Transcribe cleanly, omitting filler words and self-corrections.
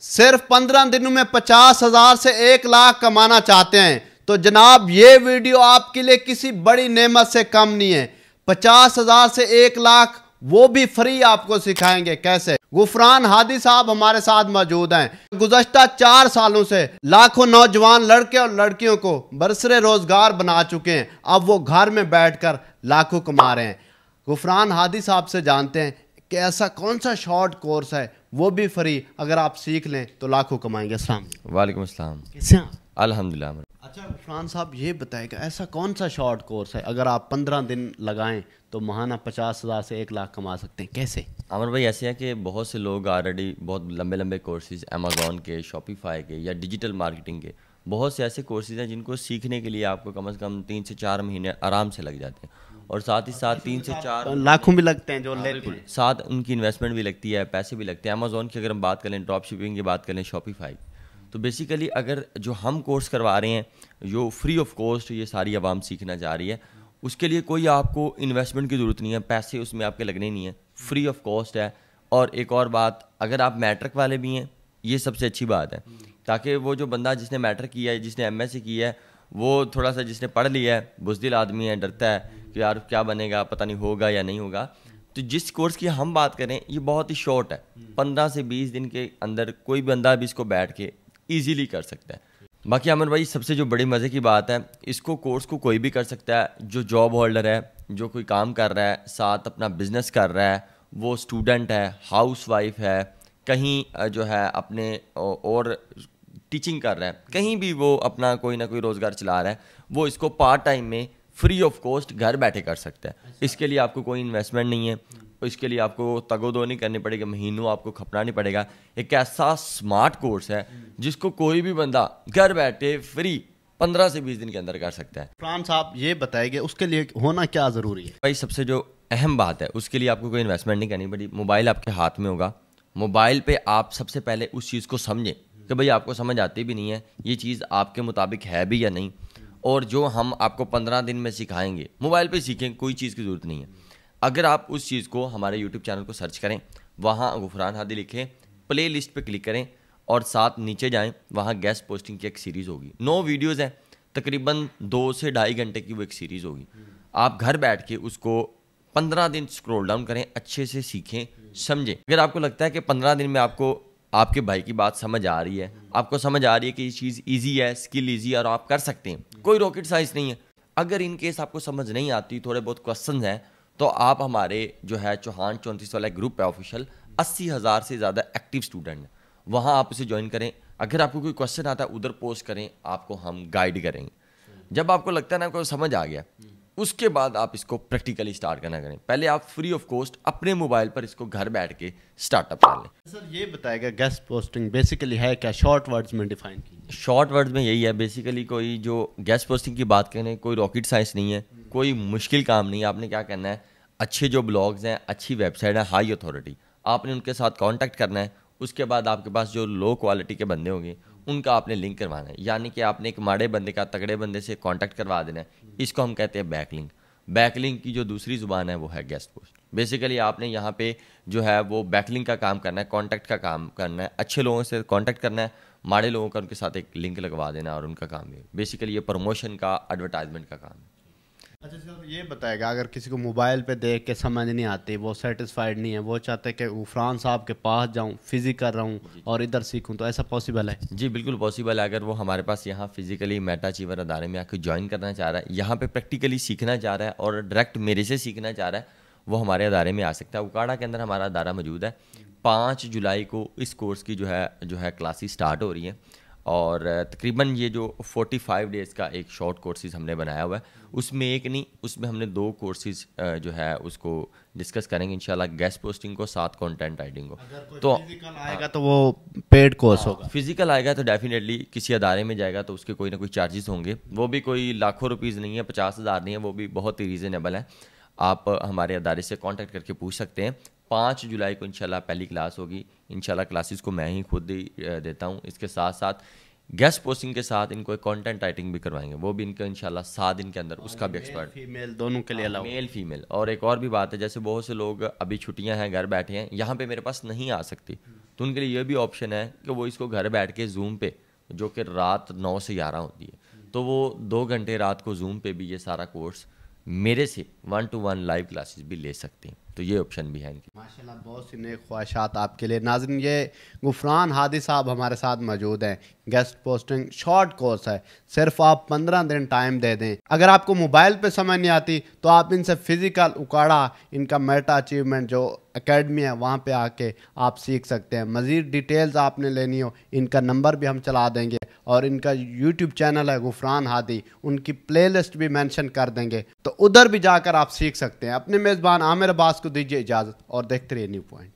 सिर्फ 15 दिनों में 50,000 से 1 लाख कमाना चाहते हैं तो जनाब ये वीडियो आपके लिए किसी बड़ी नेमत से कम नहीं है। 50,000 से 1 लाख वो भी फ्री आपको सिखाएंगे कैसे। गुफरान हादी साहब हमारे साथ मौजूद हैं। गुज़श्ता 4 सालों से लाखों नौजवान लड़के और लड़कियों को बरसरे रोजगार बना चुके हैं। अब वो घर में बैठकर लाखों कमा रहे हैं। गुफरान हादी साहब से जानते हैं कि ऐसा कौन सा शॉर्ट कोर्स है वो भी फ्री, अगर आप सीख लें तो लाखों कमाएंगे। अस्सलाम वालेकुम अस्सलाम। कैसे हैं? अल्हम्दुलिल्लाह। अच्छा गुफरान साहब ये बताएगा ऐसा कौन सा शॉर्ट कोर्स है अगर आप 15 दिन लगाएं तो महाना 50,000 से 1 लाख कमा सकते हैं, कैसे? अमर भाई ऐसे है कि बहुत से लोग ऑलरेडी बहुत लंबे लंबे कोर्सेज अमेज़ॉन के, शॉपिफाई के या डिजिटल मार्केटिंग के बहुत से ऐसे कोर्सेज हैं जिनको सीखने के लिए आपको कम से कम 3 से 4 महीने आराम से लग जाते हैं और साथ ही साथ 3 से 4 लाखों भी लगते हैं जो लेते हैं। साथ उनकी इन्वेस्टमेंट भी लगती है, पैसे भी लगते हैं। अमेज़ॉन की अगर हम बात करें, ड्रॉप शिपिंग की बात करें, शॉपिफाई, तो बेसिकली अगर जो हम कोर्स करवा रहे हैं जो फ्री ऑफ कॉस्ट ये सारी आवाम सीखना चाह रही है, उसके लिए कोई आपको इन्वेस्टमेंट की ज़रूरत नहीं है, पैसे उसमें आपके लगने नहीं है, फ्री ऑफ कॉस्ट है। और एक और बात, अगर आप मैट्रिक वाले भी हैं, ये सबसे अच्छी बात है, ताकि वो जो बंदा जिसने मैट्रिक किया है, जिसने एमएससी किया है, वो थोड़ा सा जिसने पढ़ लिया है, बुज़दिल आदमी है, डरता है कि यार क्या बनेगा, पता नहीं होगा या नहीं होगा, तो जिस कोर्स की हम बात करें ये बहुत ही शॉर्ट है। 15 से 20 दिन के अंदर कोई बंदा भी इसको बैठ के ईजीली कर सकता है। बाकी अमर भाई सबसे जो बड़ी मज़े की बात है, इसको कोर्स को कोई भी कर सकता है, जो जॉब होल्डर है, जो कोई काम कर रहा है, साथ अपना बिजनेस कर रहा है, वो स्टूडेंट है, हाउस वाइफ है, कहीं जो है अपने और टीचिंग कर रहा है, कहीं भी वो अपना कोई ना कोई रोज़गार चला रहा है, वो इसको पार्ट टाइम में फ्री ऑफ कॉस्ट घर बैठे कर सकता है। इसके लिए आपको कोई इन्वेस्टमेंट नहीं है, इसके लिए आपको तगोदो नहीं करनी पड़ेगी, महीनों आपको खपना नहीं पड़ेगा। एक ऐसा स्मार्ट कोर्स है जिसको कोई भी बंदा घर बैठे फ्री 15 से 20 दिन के अंदर कर सकता है। गुफरान साहब ये बताएंगे उसके लिए होना क्या ज़रूरी है? भाई सबसे जो अहम बात है, उसके लिए आपको कोई इन्वेस्टमेंट नहीं करनी पड़ी। मोबाइल आपके हाथ में होगा, मोबाइल पे आप सबसे पहले उस चीज़ को समझें कि भाई आपको समझ आती भी नहीं है, ये चीज़ आपके मुताबिक है भी या नहीं। और जो हम आपको 15 दिन में सिखाएंगे, मोबाइल पे सीखें, कोई चीज़ की ज़रूरत नहीं है। अगर आप उस चीज़ को हमारे यूट्यूब चैनल को सर्च करें, वहाँ गुफरान हादी लिखें, प्ले लिस्ट पर क्लिक करें और साथ नीचे जाएं, वहाँ गेस्ट पोस्टिंग की एक सीरीज़ होगी। 9 वीडियोज़ हैं, तकरीबन 2 से ढाई घंटे की वो एक सीरीज़ होगी। आप घर बैठ के उसको 15 दिन स्क्रॉल डाउन करें, अच्छे से सीखें, समझें। अगर आपको लगता है कि 15 दिन में आपको आपके भाई की बात समझ आ रही है, आपको समझ आ रही है कि ये चीज़ ईजी है, स्किल ईजी है और आप कर सकते हैं, कोई रॉकेट साइंस नहीं है। अगर इन केस आपको समझ नहीं आती, थोड़े बहुत क्वेश्चन हैं, तो आप हमारे जो है चौहान 34 वाला ग्रुप है ऑफिशियल, 80,000 से ज़्यादा एक्टिव स्टूडेंट हैं, वहाँ आप उसे ज्वाइन करें। अगर आपको कोई क्वेश्चन आता है उधर पोस्ट करें, आपको हम गाइड करेंगे। जब आपको लगता है ना आपको समझ आ गया, उसके बाद आप इसको प्रैक्टिकली स्टार्ट करना करें। पहले आप फ्री ऑफ कॉस्ट अपने मोबाइल पर इसको घर बैठ के स्टार्टअप कर लें। सर ये बताएगा गेस्ट पोस्टिंग बेसिकली है क्या, शॉर्ट वर्ड्स में डिफाइन कीजिए। शॉर्ट वर्ड्स में यही है, बेसिकली कोई जो गेस्ट पोस्टिंग की बात करें, कोई रॉकेट साइंस नहीं है, कोई मुश्किल काम नहीं है। आपने क्या करना है, अच्छे जो ब्लॉग्स हैं, अच्छी वेबसाइट है, हाई अथॉरिटी, आपने उनके साथ कांटेक्ट करना है। उसके बाद आपके पास जो लो क्वालिटी के बंदे होंगे उनका आपने लिंक करवाना है, यानी कि आपने एक माड़े बंदे का तगड़े बंदे से कांटेक्ट करवा देना है। इसको हम कहते हैं बैकलिंक। बैकलिंक की जो दूसरी ज़ुबान है वो है गेस्ट पोस्ट। बेसिकली आपने यहाँ पे जो है वो बैकलिंक का काम करना है, कांटेक्ट का काम करना है, अच्छे लोगों से कांटेक्ट करना है, माड़े लोगों का उनके साथ एक लिंक लगवा देना और उनका काम है। बेसिकली ये प्रमोशन का, एडवर्टाइजमेंट का काम है। अच्छा सर ये बताएगा अगर किसी को मोबाइल पे देख के समझ नहीं आती, वो सेटिस्फाइड नहीं है, वो चाहते हैं कि गुफरान साहब के पास जाऊं, फिजिकल रहूं और इधर सीखूं, तो ऐसा पॉसिबल है? जी बिल्कुल पॉसिबल है। अगर वो हमारे पास यहाँ फिजिकली मेटा अचीवर अदारे में आकर ज्वाइन करना चाह रहा है, यहाँ पे प्रैक्टिकली सीखना चाह रहा है और डायरेक्ट मेरे से सीखना चाह रहा है, वो हमारे अदारे में आ सकता है। उकाड़ा के अंदर हमारा अदारा मौजूद है। 5 जुलाई को इस कोर्स की जो है क्लासेस स्टार्ट हो रही हैं और तकरीबन ये जो 45 डेज़ का एक शॉर्ट कोर्सेज हमने बनाया हुआ है, उसमें एक नहीं, उसमें हमने 2 कोर्सेज जो है उसको डिस्कस करेंगे इंशाल्लाह, गेस्ट पोस्टिंग को, साथ कंटेंट राइटिंग को। तो फिजिकल आएगा तो वो पेड कोर्स होगा? फिजिकल आएगा तो डेफिनेटली किसी अदारे में जाएगा तो उसके कोई ना कोई चार्जेस होंगे, वो भी कोई लाखों रुपीज़ नहीं है, 50,000 नहीं है, वो भी बहुत ही रीज़नेबल है। आप हमारे अदारे से कांटेक्ट करके पूछ सकते हैं। 5 जुलाई को इंशाल्लाह पहली क्लास होगी। इंशाल्लाह क्लासेस को मैं ही खुद ही देता हूँ। इसके साथ साथ गेस्ट पोस्टिंग के साथ इनको एक कंटेंट राइटिंग भी करवाएंगे, वो भी इनको इंशाल्लाह 7 दिन के अंदर उसका भी एक्सपर्ट, फीमेल दोनों के लिए अलाउ, मेल फीमेल। और एक और भी बात है, जैसे बहुत से लोग अभी छुट्टियां हैं, घर बैठे हैं, यहाँ पे मेरे पास नहीं आ सकती, तो उनके लिए ये भी ऑप्शन है कि वो इसको घर बैठ के जूम पे, जो कि रात 9 से 11 होती है, तो वो 2 घंटे रात को जूम पे भी ये सारा कोर्स मेरे से 1-to-1 लाइव क्लासेस भी ले सकते हैं। तो ये ऑप्शन भी है इनकी। माशाल्लाह, बहुत सी नेक ख्वाहिशात आपके लिए। नाज़रीन, ये गुफरान हादी साहब हमारे साथ मौजूद हैं। गेस्ट पोस्टिंग शॉर्ट कोर्स है, सिर्फ आप 15 दिन टाइम दे दें। अगर आपको मोबाइल पे समझ नहीं आती तो आप इनसे फिज़िकल उकाड़ा, इनका मेटा अचीवमेंट जो एकेडमी है वहाँ पे आके आप सीख सकते हैं। मज़ीद डिटेल्स आपने लेनी हो, इनका नंबर भी हम चला देंगे और इनका यूट्यूब चैनल है गुफरान हादी, उनकी प्लेलिस्ट भी मेंशन कर देंगे, तो उधर भी जाकर आप सीख सकते हैं। अपने मेज़बान आमिर अब्बास को दीजिए इजाज़त और देखते रहिए न्यू पॉइंट।